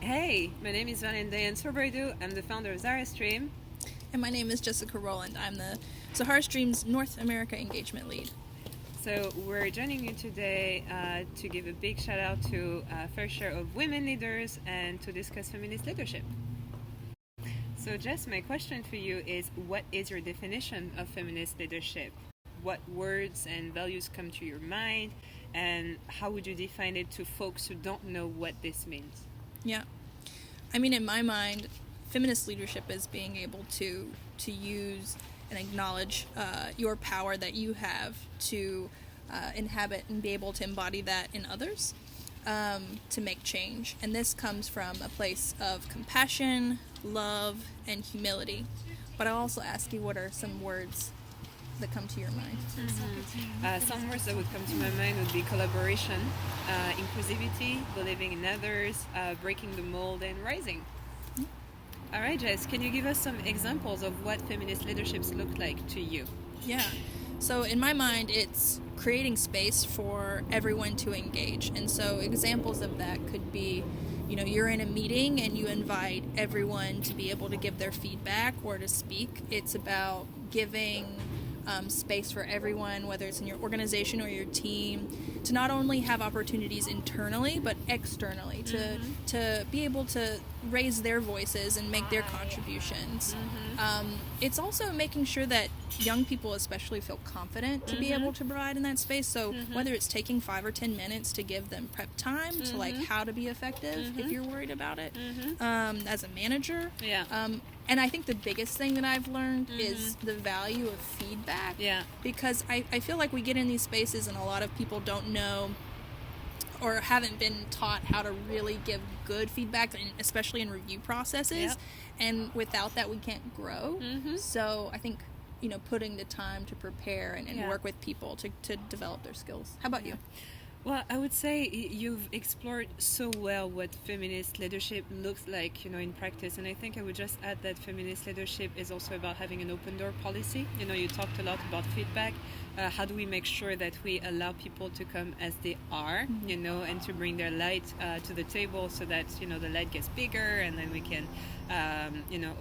Hey, my name is Valentine Sorbrado. I'm the founder of Zahara Stream. And my name is Jessica Rowland. I'm the Zahara Stream's North America engagement lead. So we're joining you today to give a big shout out to fair share of women leaders and to discuss feminist leadership. So Jess, my question for you is, what is your definition of feminist leadership? What words and values come to your mind, and how would you define it to folks who don't know what this means? Yeah. I mean, in my mind, feminist leadership is being able to use and acknowledge your power that you have to inhabit and be able to embody that in others to make change. And this comes from a place of compassion, love, and humility. But I'll also ask you, what are some words that come to your mind? Some words that would come to my mind would be collaboration, inclusivity, believing in others, breaking the mold, and rising. All right, Jess, can you give us some examples of what feminist leaderships look like to you? Yeah. So in my mind, it's creating space for everyone to engage. And so examples of that could be, you're in a meeting and you invite everyone to be able to give their feedback or to speak. It's about giving space for everyone, whether it's in your organization or your team, to not only have opportunities internally but externally, to be able to raise their voices and make their contributions. It's also making sure that young people especially feel confident to be able to provide in that space. So whether it's taking 5 or 10 minutes to give them prep time to like how to be effective if you're worried about it, as a manager. And I think the biggest thing that I've learned is the value of feedback. Because I feel like we get in these spaces and a lot of people don't know or haven't been taught how to really give good feedback, especially in review processes. And without that, we can't grow. So I think, putting the time to prepare and work with people to develop their skills. How about you? Well, I would say you've explored so well what feminist leadership looks like, in practice. And I think I would just add that feminist leadership is also about having an open door policy. You talked a lot about feedback. How do we make sure that we allow people to come as they are, and to bring their light to the table so that, the light gets bigger and then we can,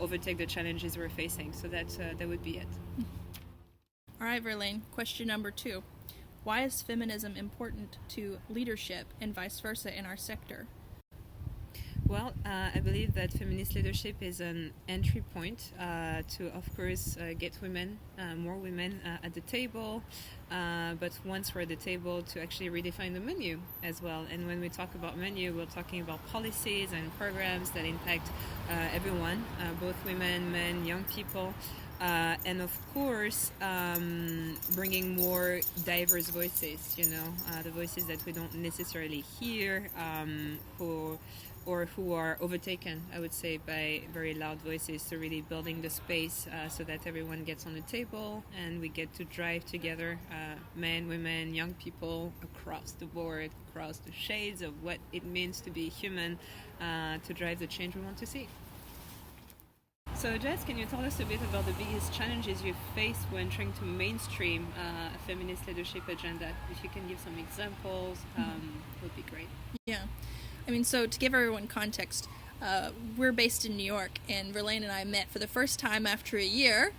overtake the challenges we're facing. So that would be it. All right, Verlaine, question number 2. Why is feminism important to leadership and vice versa in our sector? Well, I believe that feminist leadership is an entry point to, of course, get women, more women at the table. But once we're at the table, to actually redefine the menu as well. And when we talk about menu, we're talking about policies and programs that impact everyone, both women, men, young people. And of course, bringing more diverse voices, the voices that we don't necessarily hear, who are overtaken, I would say, by very loud voices. So really building the space so that everyone gets on the table and we get to drive together, men, women, young people, across the board, across the shades of what it means to be human, to drive the change we want to see. So Jess, can you tell us a bit about the biggest challenges you face when trying to mainstream a feminist leadership agenda? If you can give some examples, would be great. Yeah. I mean, so to give everyone context, we're based in New York, and Verlaine and I met for the first time after a year,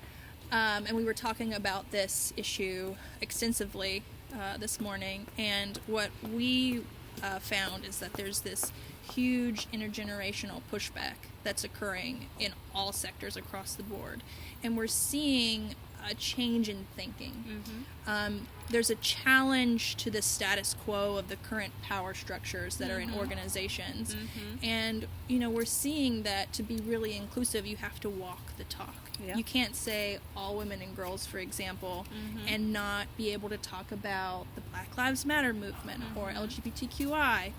and we were talking about this issue extensively this morning, and what we found is that there's this huge intergenerational pushback that's occurring in all sectors across the board, and we're seeing a change in thinking. There's a challenge to the status quo of the current power structures that are in organizations, and we're seeing that to be really inclusive, you have to walk the talk. You can't say all women and girls, for example, and not be able to talk about the Black Lives Matter movement or LGBTQI.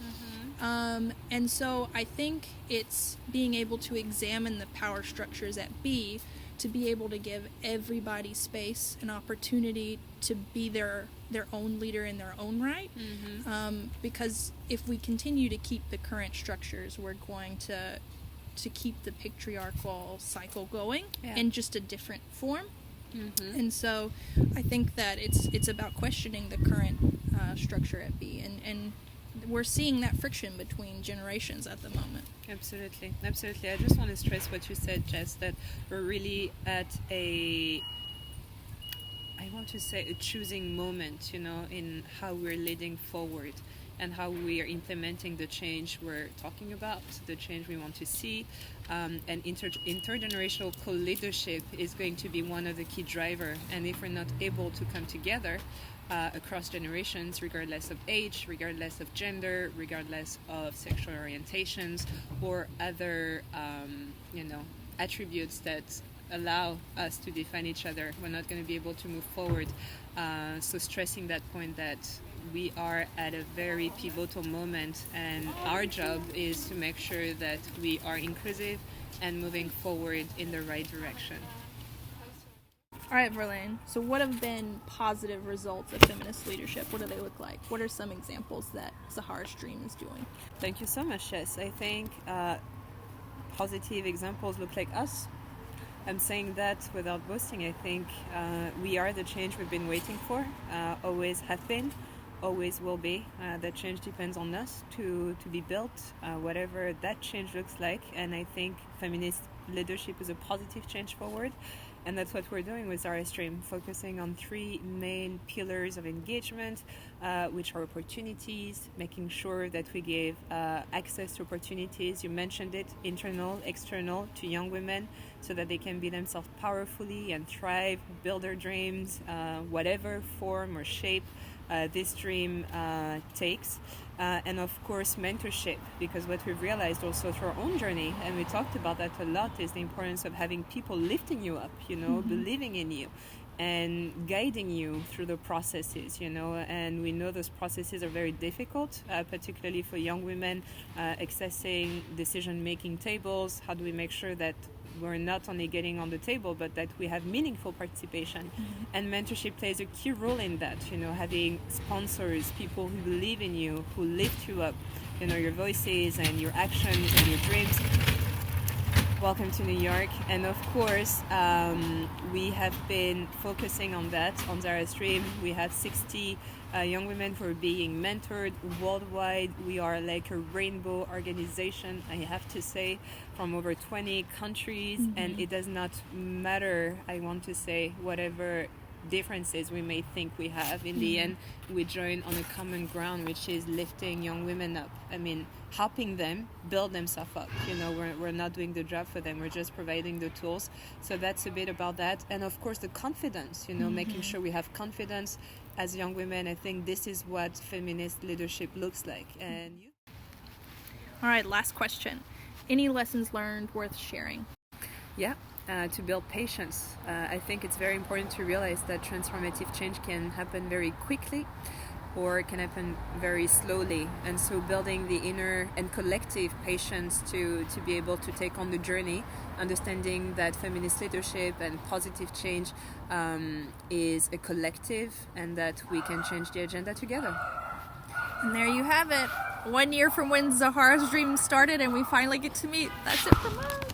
And so I think it's being able to examine the power structures at B to be able to give everybody space and opportunity to be their own leader in their own right. Because if we continue to keep the current structures, we're going to keep the patriarchal cycle going in just a different form. And so I think that it's about questioning the current structure at B and we're seeing that friction between generations at the moment. Absolutely. I just want to stress what you said, Jess, that we're really at a choosing moment, in how we're leading forward and how we are implementing the change we're talking about, the change we want to see. And intergenerational co-leadership is going to be one of the key drivers. And if we're not able to come together across generations, regardless of age, regardless of gender, regardless of sexual orientations, or other, attributes that allow us to define each other, we're not going to be able to move forward. So stressing that point that we are at a very pivotal moment, and our job is to make sure that we are inclusive and moving forward in the right direction. All right, Verlaine. So what have been positive results of feminist leadership? What do they look like? What are some examples that Zahara's Dream is doing? Thank you so much, Jess. I think positive examples look like us. I'm saying that without boasting. I think we are the change we've been waiting for, always have been, always will be. That change depends on us to be built, whatever that change looks like. And I think feminist leadership is a positive change forward. And that's what we're doing with Zahara Stream, focusing on 3 main pillars of engagement, which are opportunities, making sure that we give access to opportunities, you mentioned it, internal, external, to young women, so that they can be themselves powerfully and thrive, build their dreams, whatever form or shape this dream takes. And of course mentorship, because what we've realized also through our own journey, and we talked about that a lot, is the importance of having people lifting you up, believing in you and guiding you through the processes, and we know those processes are very difficult, particularly for young women, accessing decision-making tables. How do we make sure that we're not only getting on the table, but that we have meaningful participation? And mentorship plays a key role in that, having sponsors, people who believe in you, who lift you up, your voices and your actions and your dreams. Welcome to New York. And of course, we have been focusing on that on Zahara Stream. We have 60 young women who are being mentored worldwide. We are like a rainbow organization, I have to say, from over 20 countries. And it does not matter, I want to say, whatever differences we may think we have. In the end, we join on a common ground, which is lifting young women up. I mean, helping them build themselves up. We're not doing the job for them. We're just providing the tools. So that's a bit about that. And of course, the confidence, making sure we have confidence as young women. I think this is what feminist leadership looks like. And All right, last question. Any lessons learned worth sharing? Yeah. To build patience. I think it's very important to realize that transformative change can happen very quickly or it can happen very slowly. And so building the inner and collective patience to be able to take on the journey, understanding that feminist leadership and positive change is a collective and that we can change the agenda together. And there you have it. 1 year from when Zahara's Dream started and we finally get to meet. That's it from us.